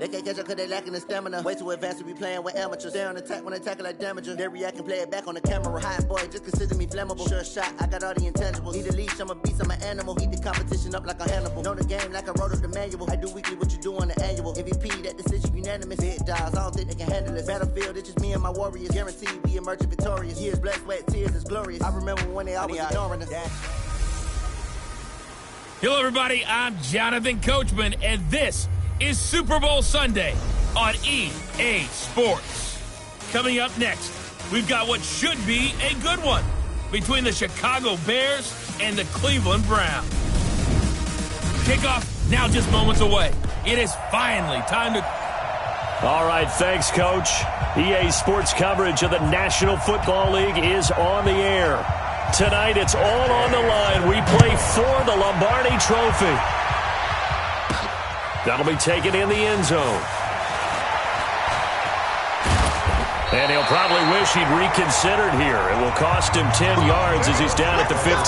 They can't catch up cause they lacking the stamina. Way too advanced to be playing with amateurs. They on attack when they tackle like damager. They react and play it back on the camera. Hot boy, just consider me flammable. Sure shot, I got all the intangibles. Need a leash, I'm a beast, I'm an animal. Heat the competition up like a Hannibal. Know the game like I wrote up the manual. I do weekly what you do on the annual. MVP, that decision unanimous. Big dogs, I don't think they can handle this. Battlefield, it's just me and my warriors. Guaranteed we emerging victorious. Years, blood, sweat, tears, it's glorious. I remember when they always ignoring us. Hello, everybody. I'm Jonathan Coachman, and this is Super Bowl Sunday on EA Sports. Coming up next, we've got what should be a good one between the Chicago Bears and the Cleveland Browns. Kickoff now just moments away. It is finally time to... All right, thanks, Coach. EA Sports coverage of the National Football League is on the air. Tonight, it's all on the line. We play for the Lombardi Trophy. That'll be taken in the end zone. And he'll probably wish he'd reconsidered here. It will cost him 10 yards as he's down at the 15. 45,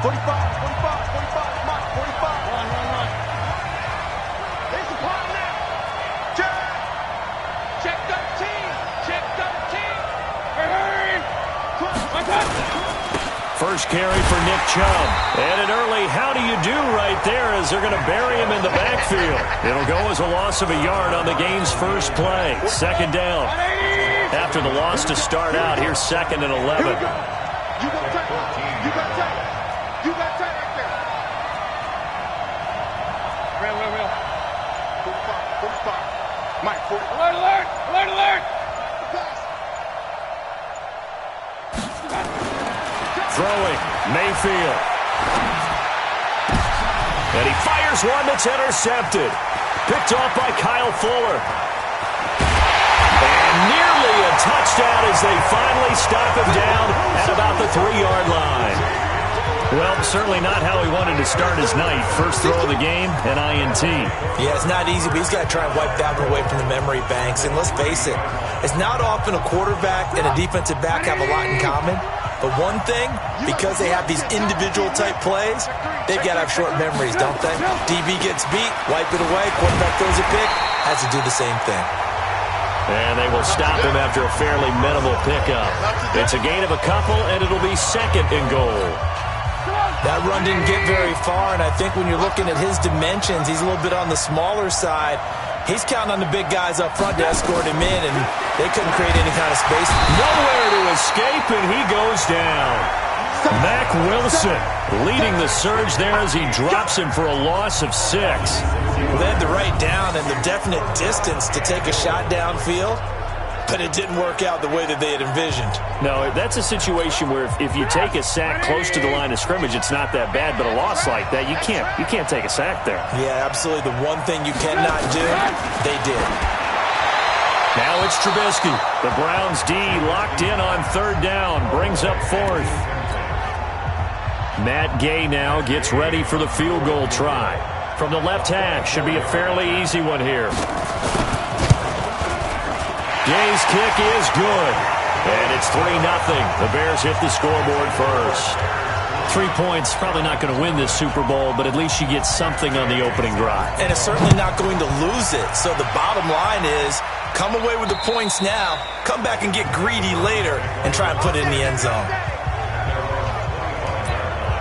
45, Mike, 45. Run. There's the plot now. Check 13. Hurry. First carry for Nick Chubb. And an early how do you do right there as they're going to bury him in the backfield. It'll go as a loss of a yard on the game's first play. Second down. After the loss to start out, here's 2nd and 11. You got tight. You got tight right there. Real. 45. Mike, 40. Alert. Throwing, Mayfield. And he fires one that's intercepted. Picked off by Kyle Fuller. And nearly a touchdown as they finally stop him down at about the 3-yard line. Well, certainly not how he wanted to start his night. First throw of the game, an INT. Yeah, it's not easy, but he's got to try and wipe that one away from the memory banks. And let's face it, it's not often a quarterback and a defensive back have a lot in common. But one thing, because they have these individual type plays, they've got to have short memories, don't they? DB gets beat, wipe it away, quarterback throws a pick, has to do the same thing. And they will stop him after a fairly minimal pickup. It's a gain of a couple, and it'll be 2nd and goal. That run didn't get very far, and I think when you're looking at his dimensions, he's a little bit on the smaller side. He's counting on the big guys up front to escort him in, and they couldn't create any kind of space. Nowhere to escape, and he goes down. Mac Wilson leading the surge there as he drops him for a loss of 6. They had the right down and the definite distance to take a shot downfield, but it didn't work out the way that they had envisioned. No, that's a situation where if you take a sack close to the line of scrimmage, it's not that bad, but a loss like that, you can't take a sack there. Yeah, absolutely. The one thing you cannot do, they did. Now it's Trubisky. The Browns D locked in on 3rd down, brings up 4th. Matt Gay now gets ready for the field goal try. From the left hash, should be a fairly easy one here. Gay's kick is good. And it's 3-0. The Bears hit the scoreboard first. 3 points, probably not going to win this Super Bowl, but at least you get something on the opening drive. And it's certainly not going to lose it. So the bottom line is, come away with the points now, come back and get greedy later, and try and put it in the end zone.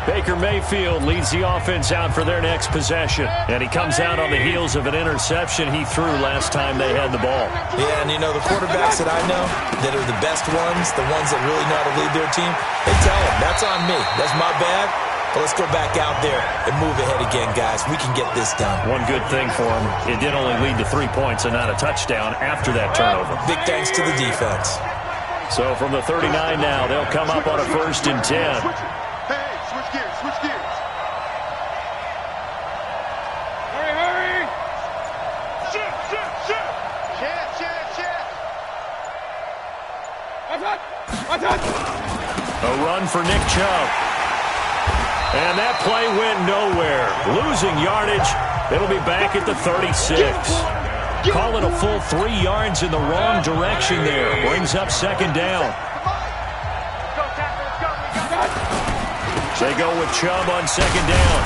Baker Mayfield leads the offense out for their next possession. And he comes out on the heels of an interception he threw last time they had the ball. Yeah, and you know, the quarterbacks that I know that are the best ones, the ones that really know how to lead their team, they tell them, that's on me. That's my bad. But let's go back out there and move ahead again, guys. We can get this done. One good thing for him, it did only lead to 3 points and not a touchdown after that turnover. Big thanks to the defense. So from the 39 now, they'll come up on a 1st and 10. Switch gears. Hurry. Shit. Attack. A run for Nick Chubb. And that play went nowhere. Losing yardage. It'll be back at the 36. Call it a full 3 yards in the wrong direction there. Brings up 2nd down. They go with Chubb on second down.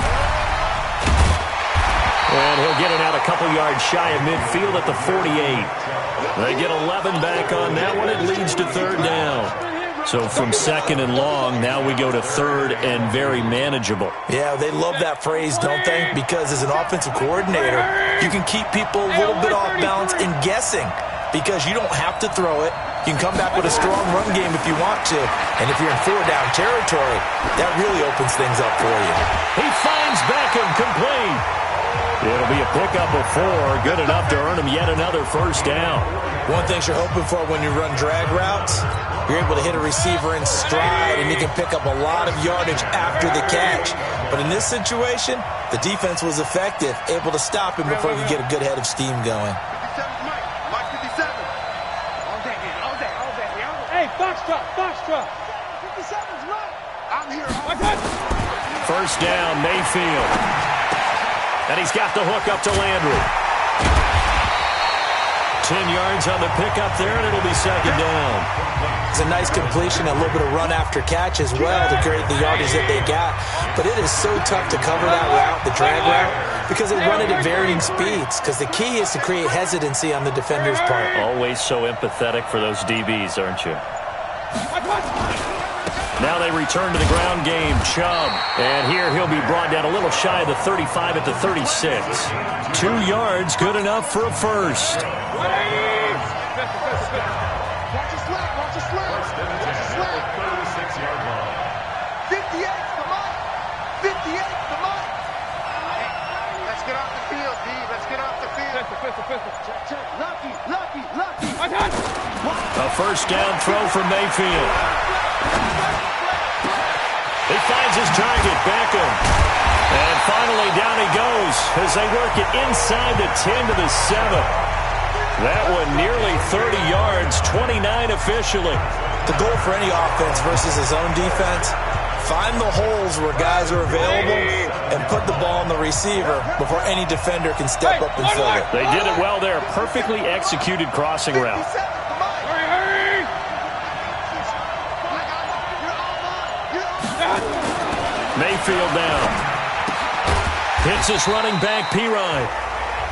And he'll get it out a couple yards shy of midfield at the 48. They get 11 back on that one. It leads to third down. So from second and long, now we go to third and very manageable. Yeah, they love that phrase, don't they? Because as an offensive coordinator, you can keep people a little bit off balance and guessing because you don't have to throw it. You can come back with a strong run game if you want to. And if you're in four-down territory, that really opens things up for you. He finds Beckham complete. It'll be a pickup of 4, good enough to earn him yet another first down. One thing you're hoping for when you run drag routes, you're able to hit a receiver in stride, and you can pick up a lot of yardage after the catch. But in this situation, the defense was effective, able to stop him before he could get a good head of steam going. 57's Mike 57. All day. Hey, Foxtrot. 57's right. I'm here. First down, Mayfield. And he's got the hook up to Landry. 10 yards on the pickup there, and it'll be second down. It's a nice completion, a little bit of run after catch as well to create the yardage that they got. But it is so tough to cover that route, the drag route, because they run it at varying speeds. Because the key is to create hesitancy on the defender's part. Always so empathetic for those DBs, aren't you? Now they return to the ground game. Chubb. And here he'll be brought down a little shy of the 35 at the 36. 2 yards, good enough for a first. Watch your slap. 36-yard line. 58, come on. 58, come on. Let's get off the field, D. Let's get off the field. Pistol. Lucky. A first down throw from Mayfield. He finds his target, Beckham. And finally down he goes as they work it inside the 10 to the 7. That one nearly 30 yards, 29 officially. The goal for any offense versus his own defense, find the holes where guys are available and put the ball on the receiver before any defender can step up and fill it. They did it well there. Perfectly executed crossing route. Hurry! Mayfield down. Hits his running back, Pirine.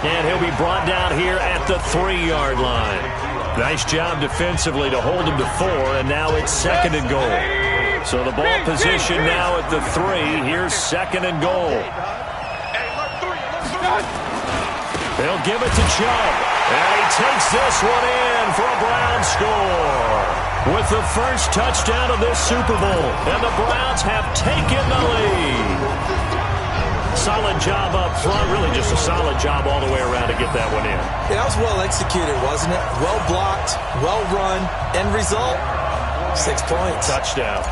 And he'll be brought down here at the 3-yard line. Nice job defensively to hold him to 4, and now it's second and goal. So the ball position now at the 3. Here's second and goal. They'll give it to Chubb. And he takes this one in for a Browns score. With the first touchdown of this Super Bowl. And the Browns have taken the lead. Solid job up front. Really just a solid job all the way around to get that one in. Yeah, that was well executed, wasn't it? Well blocked, well run. End result, 6 points. Touchdown.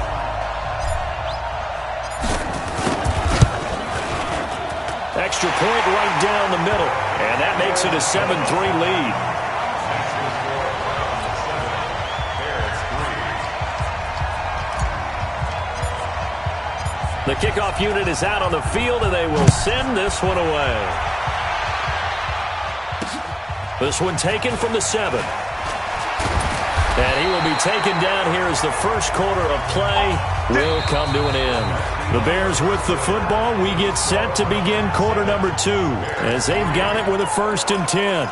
Extra point right down the middle. And that makes it a 7-3 lead. The kickoff unit is out on the field, and they will send this one away. This one taken from the 7. And he will be taken down here as the first quarter of play will come to an end. The Bears with the football. We get set to begin quarter number 2 as they've got it with a 1st and 10.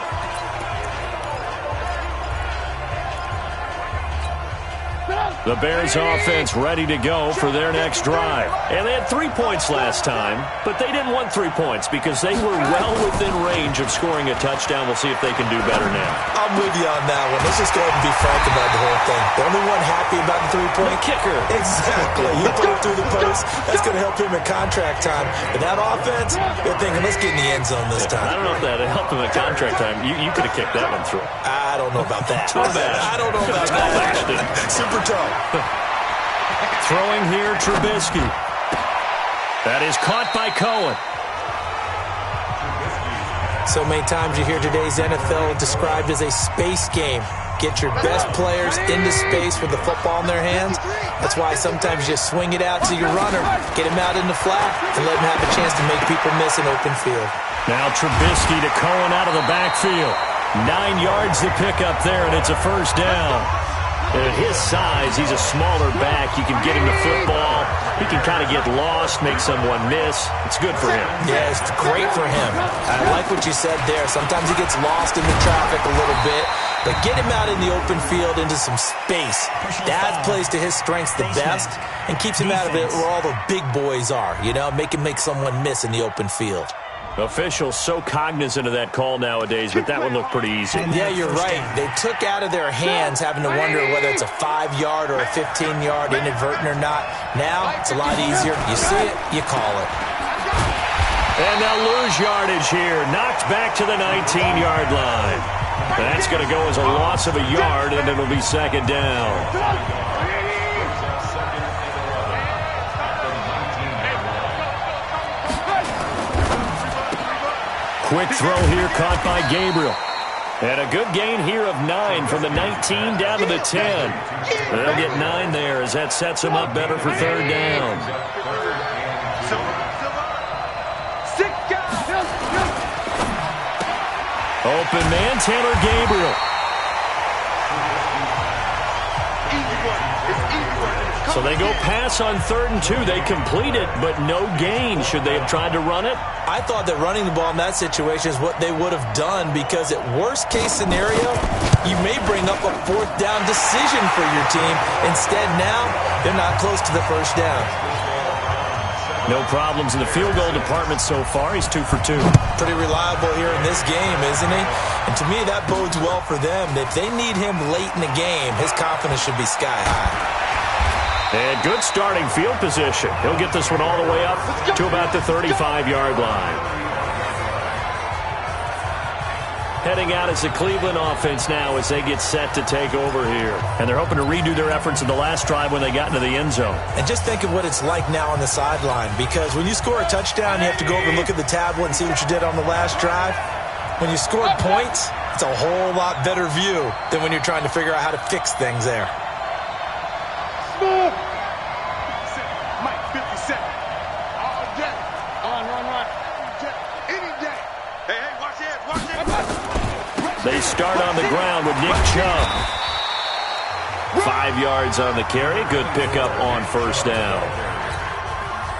The Bears offense ready to go for their next drive. And they had 3 points last time, but they didn't want 3 points because they were well within range of scoring a touchdown. We'll see if they can do better now. I'm with you on that one. Let's just go ahead and be frank about the whole thing. The only one happy about the 3-point kicker. Exactly. He put it through the post. That's going to help him in contract time. But that offense, they're thinking, let's get in the end zone this time. I don't know if that helped him at contract time. You could have kicked that one through. I don't know about that. I don't know about that. Super tough. Throwing here, Trubisky. That is caught by Cohen. So many times you hear today's NFL described as a space game. Get your best players into space with the football in their hands. That's why sometimes you just swing it out to your runner, get him out in the flat, and let him have a chance to make people miss an open field. Now Trubisky to Cohen out of the backfield. 9 yards to pick up there, and it's a first down. And at his size, he's a smaller back. You can get him the football. He can kind of get lost, make someone miss. It's good for him. Yeah, it's great for him. I like what you said there. Sometimes he gets lost in the traffic a little bit, but get him out in the open field into some space. That plays to his strengths the best and keeps him out of it where all the big boys are, you know, make someone miss in the open field. Officials so cognizant of that call nowadays, but that one looked pretty easy. Yeah, you're right. They took out of their hands having to wonder whether it's a 5-yard or a 15-yard inadvertent or not. Now, it's a lot easier. You see it, you call it. And they'll lose yardage here. Knocked back to the 19-yard line. That's going to go as a loss of a yard, and it'll be second down. Quick throw here caught by Gabriel. And a good gain here of 9 from the 19 down to the 10. They'll get 9 there as that sets them up better for third down. Open man, Taylor Gabriel. So they go pass on 3rd and 2. They complete it, but no gain. Should they have tried to run it? I thought that running the ball in that situation is what they would have done because at worst case scenario, you may bring up a 4th down decision for your team. Instead now, they're not close to the first down. No problems in the field goal department so far. He's 2 for 2. Pretty reliable here in this game, isn't he? And to me, that bodes well for them. If they need him late in the game, his confidence should be sky high. And good starting field position. He'll get this one all the way up to about the 35-yard line. Heading out is the Cleveland offense now as they get set to take over here. And they're hoping to redo their efforts in the last drive when they got into the end zone. And just think of what it's like now on the sideline, because when you score a touchdown, you have to go over and look at the tablet and see what you did on the last drive. When you scored points, it's a whole lot better view than when you're trying to figure out how to fix things there. Mike, 57. All day. Run. Any day. Hey, watch it. They start on the ground with Nick Chubb. 5 yards on the carry. Good pickup on first down.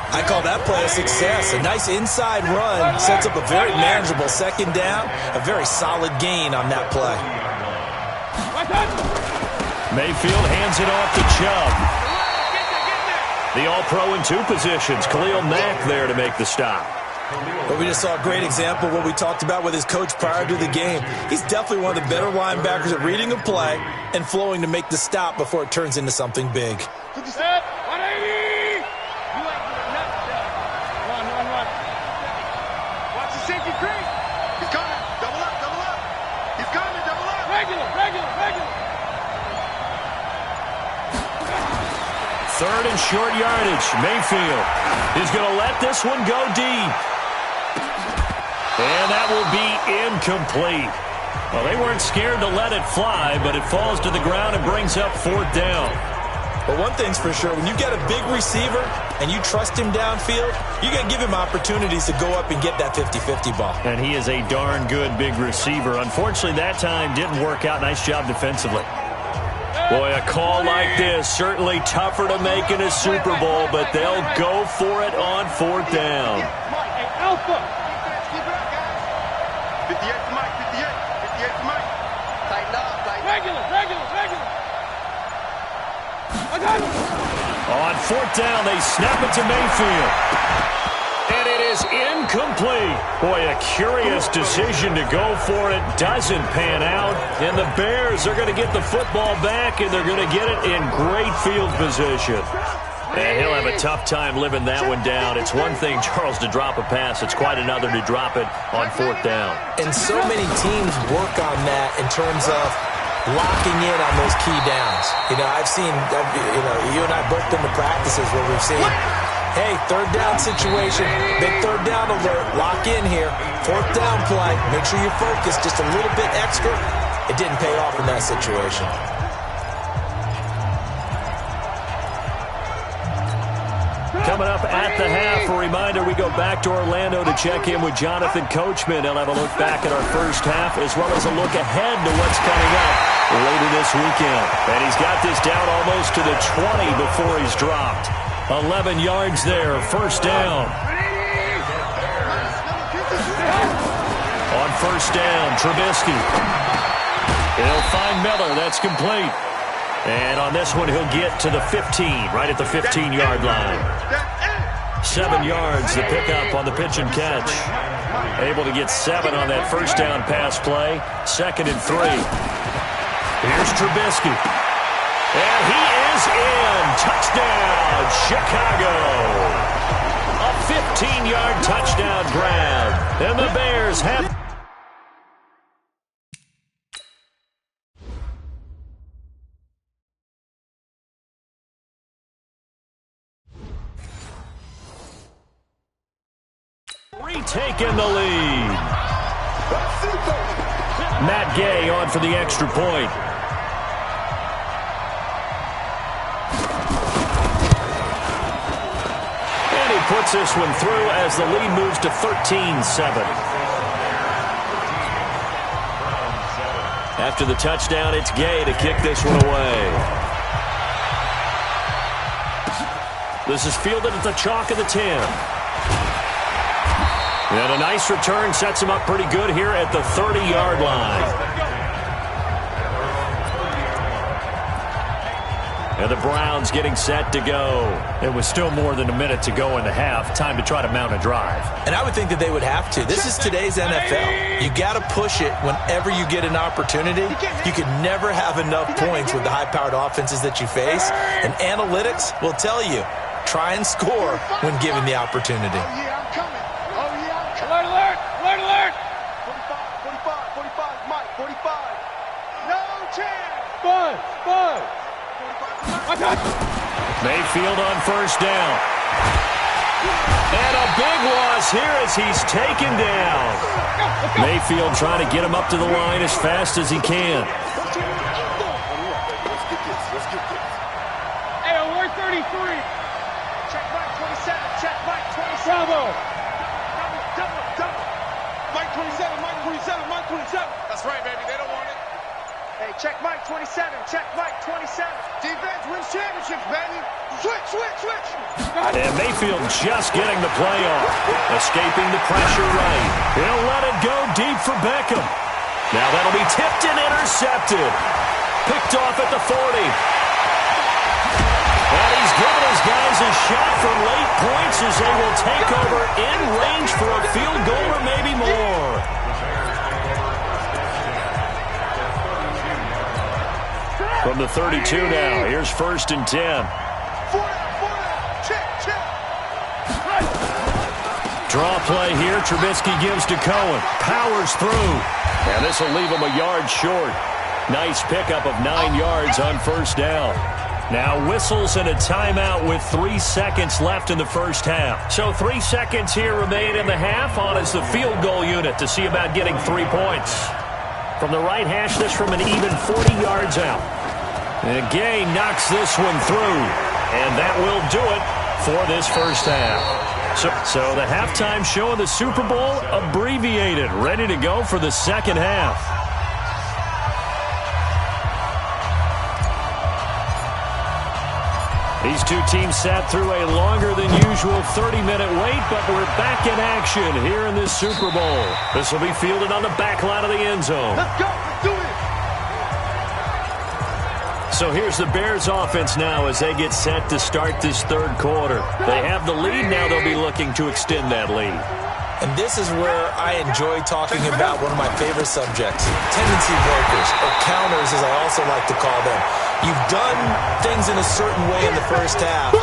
I call that play a success. A nice inside run sets up a very manageable second down. A very solid gain on that play. Mayfield hands it off to Chubb. The All-Pro in 2 positions. Khalil Mack there to make the stop. But we just saw a great example of what we talked about with his coach prior to the game. He's definitely one of the better linebackers at reading a play and flowing to make the stop before it turns into something big. 180. You ain't doing nothing. Run. Watch the safety creep. He's coming. Double up. He's coming. Double up. Regular. 3rd and short yardage. Mayfield is going to let this one go deep. And that will be incomplete. Well, they weren't scared to let it fly, but it falls to the ground and brings up 4th down. But one thing's for sure, when you get a big receiver and you trust him downfield, you're going to give him opportunities to go up and get that 50-50 ball. And he is a darn good big receiver. Unfortunately, that time didn't work out. Nice job defensively. Boy, a call like this, certainly tougher to make in a Super Bowl, but they'll go for it on 4th down. Alpha. 58 to Mike. 58 to Mike. Tighten up. Regular. On 4th down, they snap it to Mayfield. And it is incomplete. Boy, a curious decision to go for it. Doesn't pan out. And the Bears are going to get the football back, and they're going to get it in great field position. And he'll have a tough time living that one down. It's one thing, Charles, to drop a pass. It's quite another to drop it on 4th down. And so many teams work on that in terms of locking in on those key downs. You know, I've seen, you and I both been to practices where we've seen, hey, 3rd down situation, big 3rd down alert, lock in here, 4th down play, make sure you focus just a little bit extra. It didn't pay off in that situation. Coming up at the half, a reminder, we go back to Orlando to check in with Jonathan Coachman. He'll have a look back at our first half as well as a look ahead to what's coming up later this weekend. And he's got this down almost to the 20 before he's dropped. 11 yards there, first down. On first down, Trubisky. He'll find Miller. That's complete. And on this one, he'll get to the 15, right at the 15-yard line. 7 yards, the pickup on the pitch and catch. Able to get 7 on that first down pass play. 2nd and 3. Here's Trubisky. And he is in. Touchdown, Chicago. A 15-yard touchdown grab. And the Bears have... retaking the lead. Matt Gay on for the extra point. And he puts this one through as the lead moves to 13-7. After the touchdown, it's Gay to kick this one away. This is fielded at the chalk of the 10. And a nice return sets him up pretty good here at the 30-yard line. And the Browns getting set to go. It was still more than a minute to go in the half. Time to try to mount a drive. And I would think that they would have to. This is today's NFL. You got to push it whenever you get an opportunity. You can never have enough points with the high-powered offenses that you face. And analytics will tell you, try and score when given the opportunity. Alert, alert! Alert, alert! 45, 45, Mike, 45. No chance! 5. Mayfield on first down. And a big loss here as he's taken down. Mayfield trying to get him up to the line as fast as he can. Hey, alert 33. Check Mike 27, check Mike 27. Bravo! Double. Mike 27, Mike 27, Mike 27. That's right, baby. They don't want it. Hey, check Mike 27, check Mike 27. Defense wins championships, baby. Switch. And Mayfield just getting the play off. Escaping the pressure right. He'll let it go deep for Beckham. Now that'll be tipped and intercepted. Picked off at the 40. And he's given his guys a shot for late points as they will take over in range for a field goal or maybe more. From the 32 now, here's 1st and 10. Check. Draw play here, Trubisky gives to Cohen. Powers through. And this will leave him a yard short. Nice pickup of 9 yards on first down. Now whistles and a timeout with 3 seconds left in the first half. So 3 seconds here remain in the half. On is the field goal unit to see about getting 3 points. From the right hash, this from an even 40 yards out. And Gay knocks this one through. And that will do it for this first half. So the halftime show of the Super Bowl abbreviated. Ready to go for the second half. These two teams sat through a longer than usual 30-minute wait, but we're back in action here in this Super Bowl. This will be fielded on the back line of the end zone. Let's go. Let's do it. So here's the Bears offense now as they get set to start this third quarter. They have the lead. Now they'll be looking to extend that lead. And this is where I enjoy talking about one of my favorite subjects, tendency breakers, or counters as I also like to call them. You've done things in a certain way in the first half,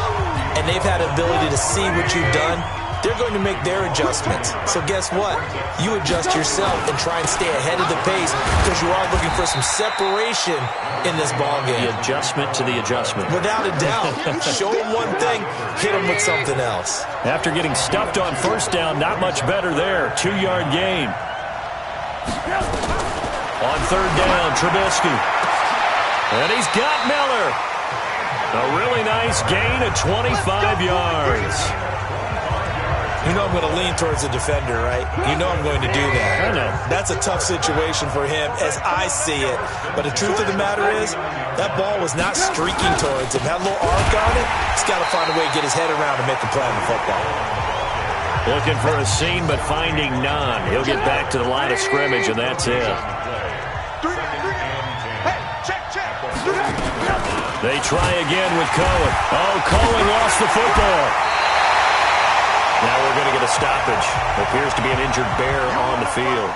and they've had the ability to see what you've done. They're going to make their adjustments. So guess what? You adjust yourself and try and stay ahead of the pace because you are looking for some separation in this ballgame. The adjustment to the adjustment. Without a doubt. Show them one thing, hit them with something else. After getting stuffed on first down, not much better there. 2-yard gain. On third down, Trubisky. And he's got Miller. A really nice gain of 25 yards. You know I'm going to lean towards the defender, right? You know I'm going to do that. I know. That's a tough situation for him as I see it. But the truth of the matter is, that ball was not streaking towards him. Had a little arc on it. He's got to find a way to get his head around and make a play on the football. Looking for a seam, but finding none. He'll get back to the line of scrimmage, and that's it. They try again with Cohen. Oh, Cohen lost the football. Now we're going to get a stoppage. Appears to be an injured Bear on the field.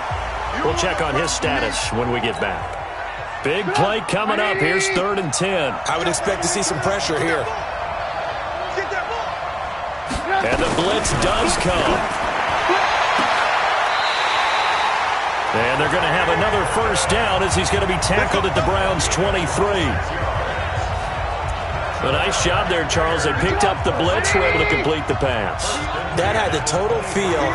We'll check on his status when we get back. Big play coming up. Here's 3rd and 10. I would expect to see some pressure here. And the blitz does come. And they're going to have another first down as he's going to be tackled at the Browns' 23. A nice job there, Charles. They picked up the blitz, were able to complete the pass. That had the total feel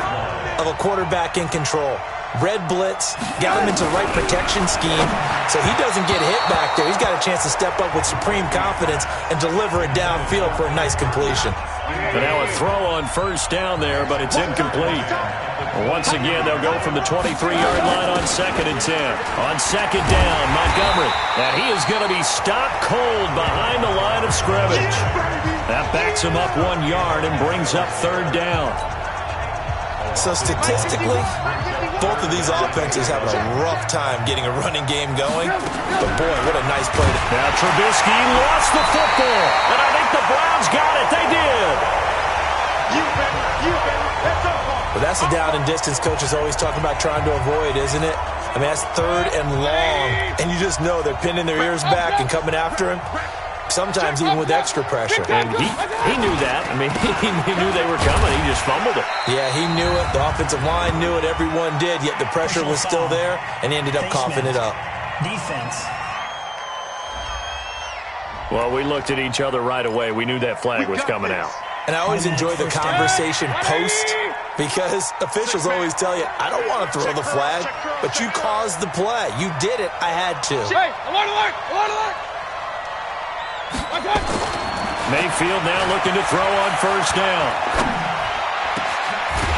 of a quarterback in control. Red blitz, got him into the right protection scheme, so he doesn't get hit back there. He's got a chance to step up with supreme confidence and deliver it downfield for a nice completion. And now a throw on first down there, but it's incomplete. Once again, they'll go from the 23-yard line on 2nd and 10. On 2nd down, Montgomery. And he is going to be stopped cold behind the line of scrimmage. That backs him up 1 yard and brings up 3rd down. So statistically, both of these offenses having a rough time getting a running game going. But boy, what a nice play. Now Trubisky lost the football. And I think the Browns got it. They did. But that's the down and distance coach is always talking about trying to avoid, isn't it? I mean, that's 3rd and long. And you just know they're pinning their ears back and coming after him. Sometimes even with extra pressure. And he knew that. I mean, he knew they were coming. He just fumbled it. Yeah, he knew it. The offensive line knew it. Everyone did. Yet the pressure was still there, and he ended up coughing it up. Defense. Well, we looked at each other right away. We knew that flag was coming out. And I always enjoy the conversation post because officials always tell you, I don't want to throw the flag, but you caused the play. You did it. I had to. Hey, alert, alert, alert, alert. Mayfield now looking to throw on first down.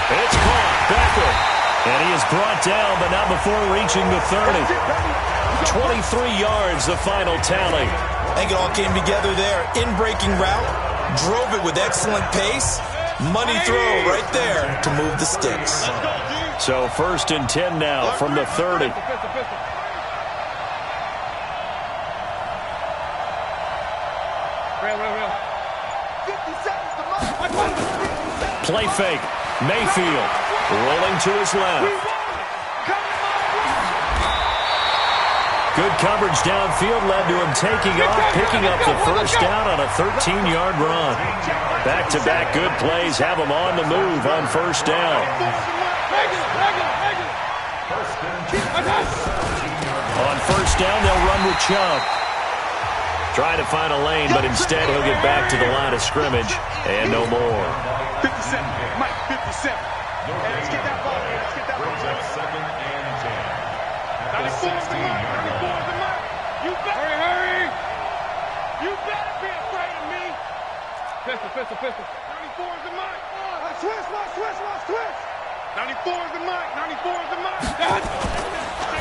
It's caught. Becker. And he is brought down, but not before reaching the 30. 23 yards, the final tally. I think it all came together there. In-breaking route. Drove it with excellent pace. Money throw right there to move the sticks. So 1st and 10 now from the 30. Play fake. Mayfield rolling to his left. Good coverage downfield led to him taking off, picking up the first down on a 13-yard run. Back-to-back good plays have him on the move on first down. On first down, they'll run with Chubb. Trying to find a lane, but instead he'll get back to the line of scrimmage and no more. 57, Mike, 57. Let's get that ball. Let's get that ball. 2nd and 10. 94 is the mark. 94 is the mark. You better hurry. You better be afraid of me. Pistol. 94 is the mark. Switch. 94 is the mark. 94 is the mark.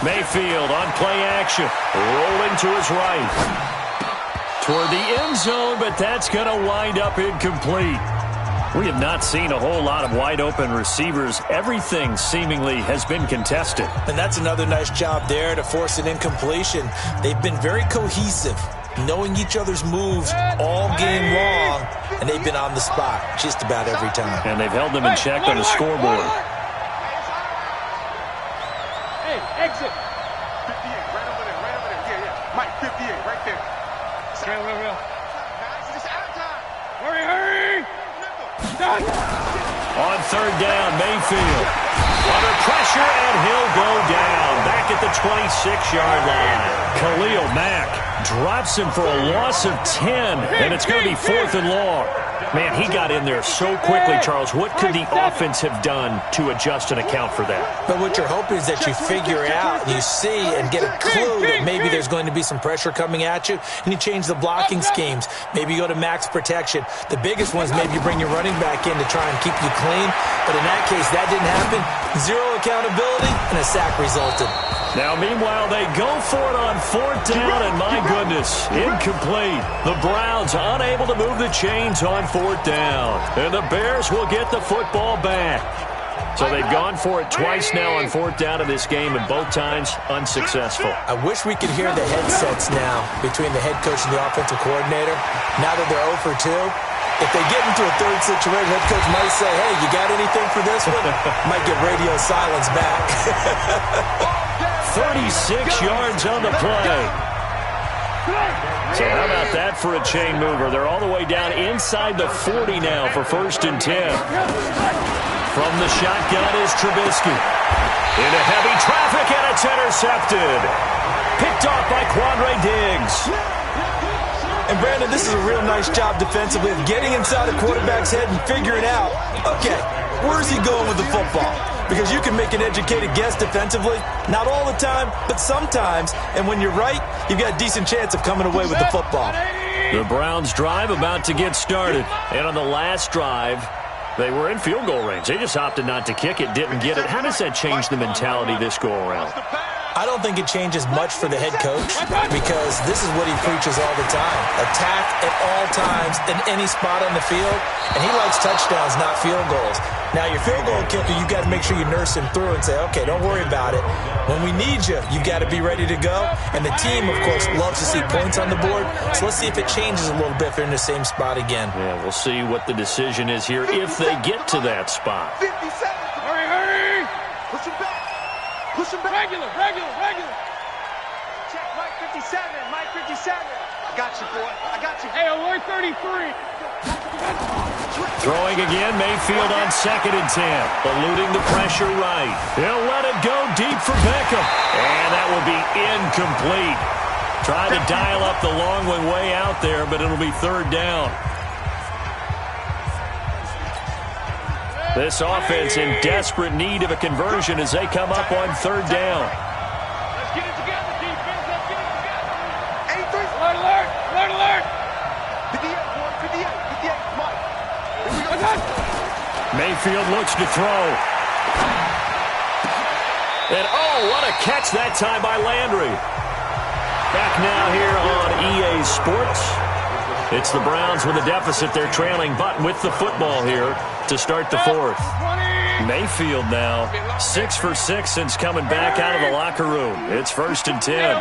Mayfield on play action. Rolling to his right. Toward the end zone, but that's going to wind up incomplete. We have not seen a whole lot of wide-open receivers. Everything seemingly has been contested. And that's another nice job there to force an incompletion. They've been very cohesive, knowing each other's moves all game long, and they've been on the spot just about every time. And they've held them in check on the scoreboard. Hey, exit. 58, right over there. Yeah. Mike, 58, right there. Real. Hurry. On third down, Mayfield. Under pressure, and he'll go down. Back at the 26-yard line. Khalil Mack Drops him for a loss of 10, and it's going to be 4th and long. Man, he got in there so quickly, Charles. What could the offense have done to adjust and account for that? But what you're hoping is that you figure out, you see, and get a clue that maybe there's going to be some pressure coming at you, and you change the blocking schemes. Maybe you go to max protection. The biggest one is maybe you bring your running back in to try and keep you clean. But in that case, that didn't happen. Zero accountability, and a sack resulted. Now, meanwhile, they go for it on 4th down, and my goodness, incomplete. The Browns unable to move the chains on 4th down, and the Bears will get the football back. So they've gone for it twice now on 4th down in this game, and both times unsuccessful. I wish we could hear the headsets now between the head coach and the offensive coordinator. Now that they're 0 for 2, if they get into a third situation, head coach might say, hey, you got anything for this one? Might get radio silence back. 36 yards on the play. So how about that for a chain mover? They're all the way down inside the 40 now for 1st and 10. From the shotgun is Trubisky. Into heavy traffic, and it's intercepted. Picked off by Quandre Diggs. And Brandon, this is a real nice job defensively of getting inside the quarterback's head and figuring out, okay, where's he going with the football? Because you can make an educated guess defensively. Not all the time, but sometimes. And when you're right, you've got a decent chance of coming away with the football. The Browns drive about to get started. And on the last drive, they were in field goal range. They just opted not to kick it, didn't get it. How does that change the mentality this go-around? I don't think it changes much for the head coach because this is what he preaches all the time. Attack at all times in any spot on the field, and he likes touchdowns, not field goals. Now, your field goal kicker, you've got to make sure you nurse him through and say, okay, don't worry about it. When we need you, you've got to be ready to go. And the team, of course, loves to see points on the board. So let's see if it changes a little bit if they're in the same spot again. Yeah, we'll see what the decision is here if they get to that spot. 57. Hurry! Push him back. Push him back. Regular. Check Mike 57. Mike 57. I got you, boy. I got you. Hey, alert 33. Throwing again, Mayfield on 2nd and 10. Eluding the pressure right. He'll let it go deep for Beckham. And that will be incomplete. Trying to dial up the long one way out there, but it'll be 3rd down. This offense in desperate need of a conversion as they come up on 3rd down. Let's get it together, defense. Let's get it together. 83. Alert. 58, boy. 58. Mike. Here we go. Mayfield looks to throw. And what a catch that time by Landry. Back now here on EA Sports. It's the Browns with a deficit. They're trailing, but with the football here to start the 4th. Mayfield now 6 for 6 since coming back out of the locker room. It's 1st and 10.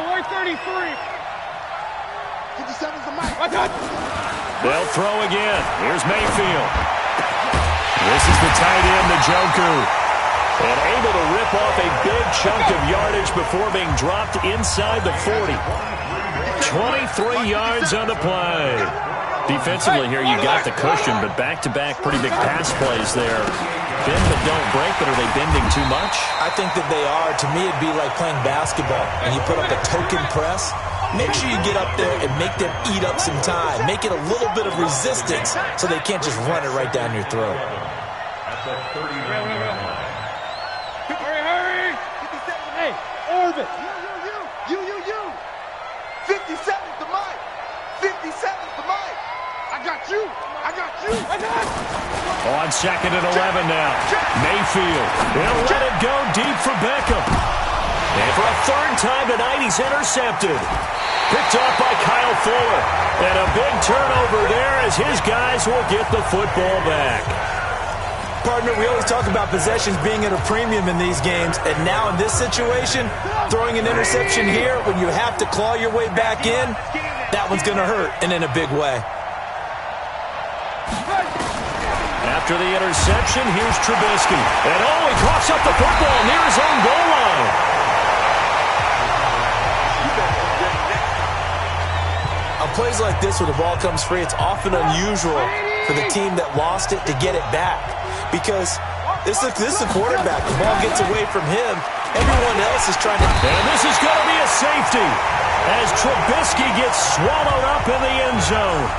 They'll throw again. Here's Mayfield. This is the tight end, Njoku. And able to rip off a big chunk of yardage before being dropped inside the 40. 23 yards on the play. Defensively here, you got the cushion, but back-to-back pretty big pass plays there. Bend but don't break, but are they bending too much? I think that they are. To me, it'd be like playing basketball, and you put up a token press. Make sure you get up there and make them eat up some time. Make it a little bit of resistance so they can't just run it right down your throat. Hurry. Hey, Orbit. You. 57 to Mike. 57 to Mike. I got you. On 2nd and 11 now. Mayfield. He'll let it go deep for Beckham. And for a 3rd time tonight, he's intercepted. Picked off by Kyle Fuller. And a big turnover there as his guys will get the football back. Partner, we always talk about possessions being at a premium in these games, and now in this situation, throwing an interception here when you have to claw your way back in, that one's going to hurt, and in a big way. After the interception, here's Trubisky. And he coughs up the football near his own goal line. On plays like this where the ball comes free, it's often unusual for the team that lost it to get it back. Because this is a quarterback. The ball gets away from him. Everyone else is trying to... And this is going to be a safety. as Trubisky gets swallowed up in the end zone.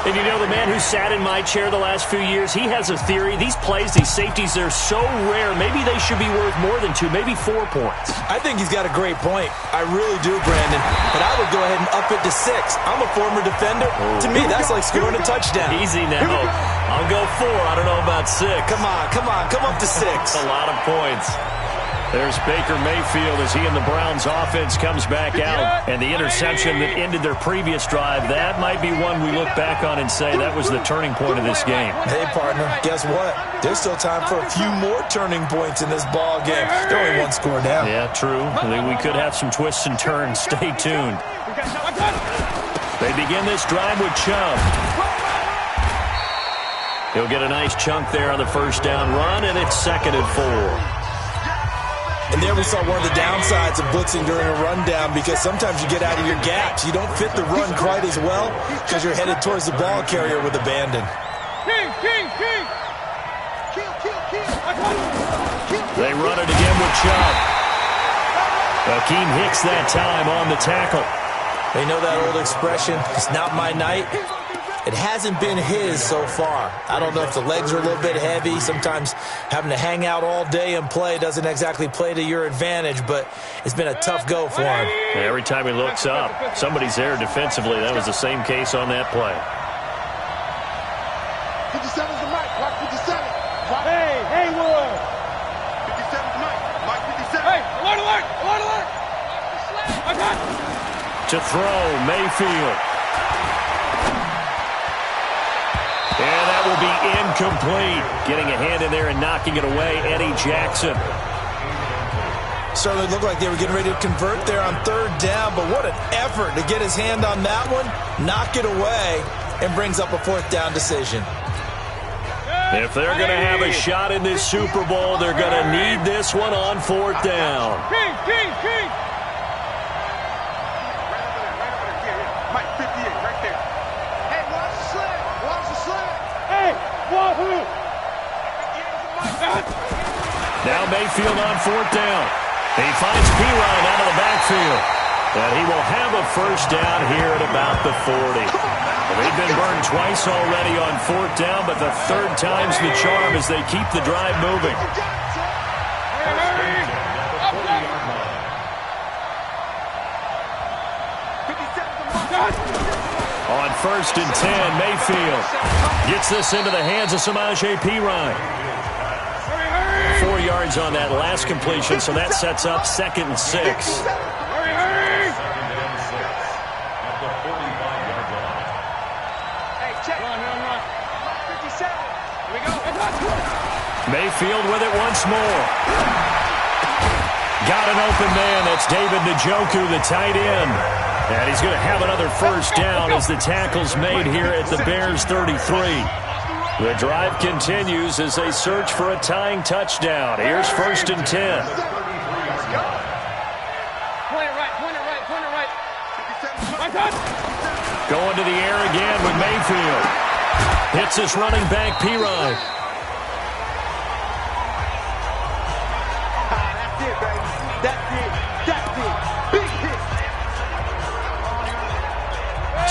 And you know, the man who sat in my chair the last few years, he has a theory. These plays, these safeties, they're so rare. Maybe they should be worth more than 2, maybe 4 points. I think he's got a great point. I really do, Brandon. But I would go ahead and up it to 6. I'm a former defender. To me, that's like scoring a touchdown. Easy now. I'll go 4. I don't know about 6. Come on. Come up to 6. That's a lot of points. There's Baker Mayfield as he and the Browns offense comes back out. And the interception that ended their previous drive, that might be one we look back on and say that was the turning point of this game. Hey, partner, guess what? There's still time for a few more turning points in this ball game. They're only 1 score down. Yeah, true. We could have some twists and turns. Stay tuned. They begin this drive with Chubb. He'll get a nice chunk there on the first down run, and it's 2nd and 4. And there we saw one of the downsides of blitzing during a rundown, because sometimes you get out of your gaps. You don't fit the run quite as well because you're headed towards the ball carrier with abandon. They run it again with Chubb. Akeem Hicks that time on the tackle. They know that old expression, it's not my night. It hasn't been his so far. I don't know if the legs are a little bit heavy. Sometimes having to hang out all day and play doesn't exactly play to your advantage, but it's been a tough go for him. Every time he looks up, somebody's there defensively. That was the same case on that play. 57's the mic. Watch 57. Hey, Haywood. 57's the mic. Mike 57. Hey, alert. To throw, Mayfield. And that will be incomplete. Getting a hand in there and knocking it away, Eddie Jackson. Certainly looked like they were getting ready to convert there on 3rd down, but what an effort to get his hand on that one, knock it away, and brings up a 4th down decision. If they're going to have a shot in this Super Bowl, they're going to need this one on 4th down. King. Mike 58, right there. Hey, watch the slant. Hey, wahoo! Now Mayfield on 4th down. He finds Pirine out of the backfield. And he will have a first down here at about the 40. They've been burned twice already on 4th down, but the 3rd time's the charm as they keep the drive moving. On 1st and 10, Mayfield gets this into the hands of Samaje Pirine. 4 yards on that last completion, so that sets up 2nd and 6. Mayfield with it once more. Got an open man. That's David Njoku, the tight end. And he's going to have another first down as the tackle's made here at the Bears 33. The drive continues as they search for a tying touchdown. Here's 1st and 10. Point it right. Going to the air again with Mayfield. Hits his running back, Pirine.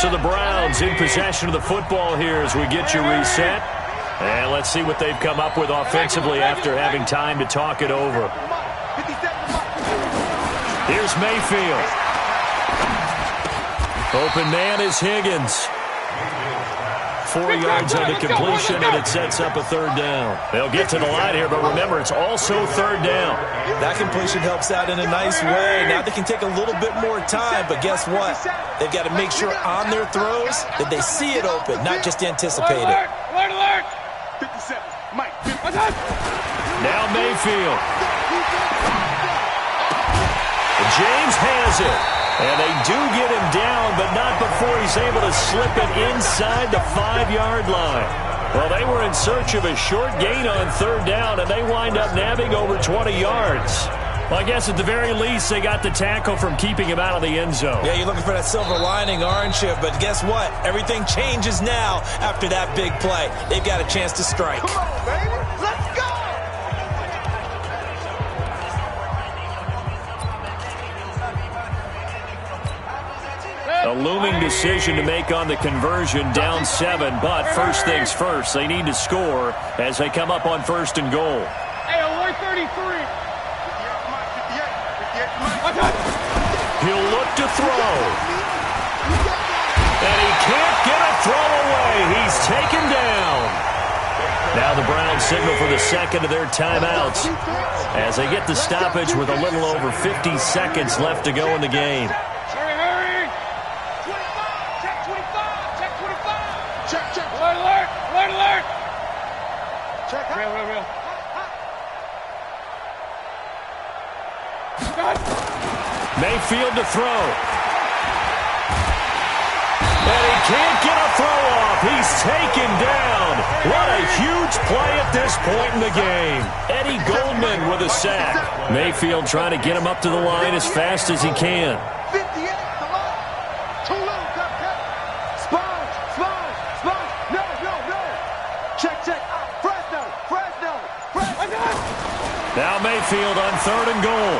So the Browns in possession of the football here as we get you reset. And let's see what they've come up with offensively after having time to talk it over. Here's Mayfield. Open man is Higgins. 4 yards on the completion, and it sets up a 3rd down. They'll get to the line here, but remember, it's also 3rd down. That completion helps out in a nice way. Now they can take a little bit more time, but guess what? They've got to make sure on their throws that they see it open, not just anticipate it. Alert. 57. Mike 57. Now Mayfield. James has it. And they do get him down, but not before he's able to slip it inside the 5-yard line. Well, they were in search of a short gain on 3rd down, and they wind up nabbing over 20 yards. Well, I guess at the very least, they got the tackle from keeping him out of the end zone. Yeah, you're looking for that silver lining, aren't you? But guess what? Everything changes now after that big play. They've got a chance to strike. Come on, baby. Let's go. A looming decision to make on the conversion, down 7, but first things first, they need to score as they come up on 1st and goal. Hey, alert 33. 58, He'll look to throw. And he can't get a throw away. He's taken down. Now the Browns signal for the second of their timeouts as they get the stoppage with a little over 50 seconds left to go in the game. Hurry. 25. Check 25. Check 25. Check. Alert. Check. Real. Mayfield to throw. And he can't get a throw off. He's taken down. What a huge play at this point in the game. Eddie Goldman with a sack. Mayfield trying to get him up to the line as fast as he can. 58, come on. Too low, cut. Sponge. No. Check. Fresno. Now Mayfield on 3rd and goal.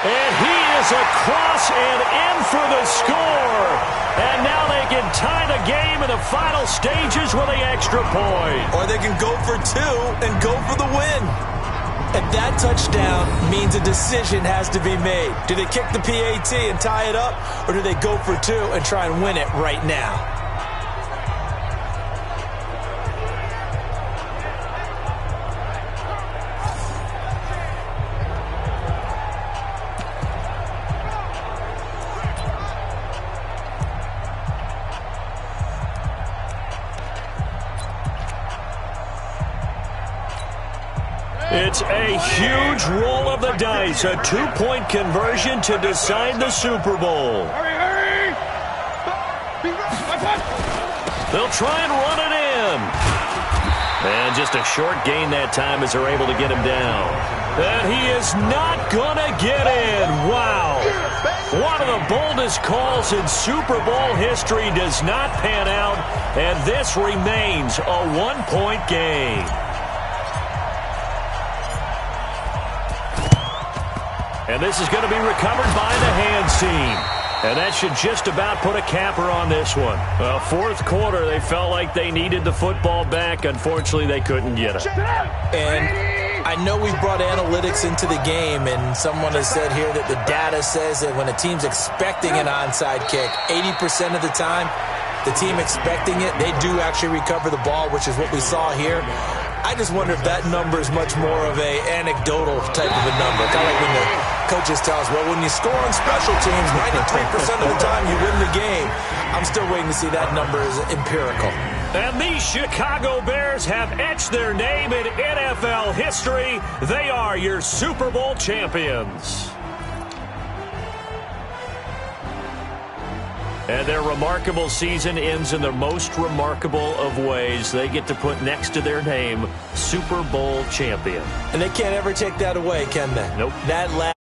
And he is across and in for the score. And now they can tie the game in the final stages with the extra point. Or they can go for 2 and go for the win. And that touchdown means a decision has to be made. Do they kick the PAT and tie it up, or do they go for 2 and try and win it right now? It's a huge roll of the dice, a 2-point conversion to decide the Super Bowl. Hurry. They'll try and run it in. And just a short gain that time as they're able to get him down. And he is not going to get in. Wow. One of the boldest calls in Super Bowl history does not pan out, and this remains a 1-point game. And this is going to be recovered by the hands team. And that should just about put a capper on this one. Well, 4th quarter, they felt like they needed the football back. Unfortunately, they couldn't get it. And I know we've brought analytics into the game, and someone has said here that the data says that when a team's expecting an onside kick, 80% of the time, the team expecting it, they do actually recover the ball, which is what we saw here. I just wonder if that number is much more of a anecdotal type of a number. Kind of like when the coaches tell us, well, when you score on special teams, 93% of the time you win the game. I'm still waiting to see that number is empirical. And the Chicago Bears have etched their name in NFL history. They are your Super Bowl champions. And their remarkable season ends in the most remarkable of ways. They get to put next to their name, Super Bowl champion. And they can't ever take that away, can they? Nope. That last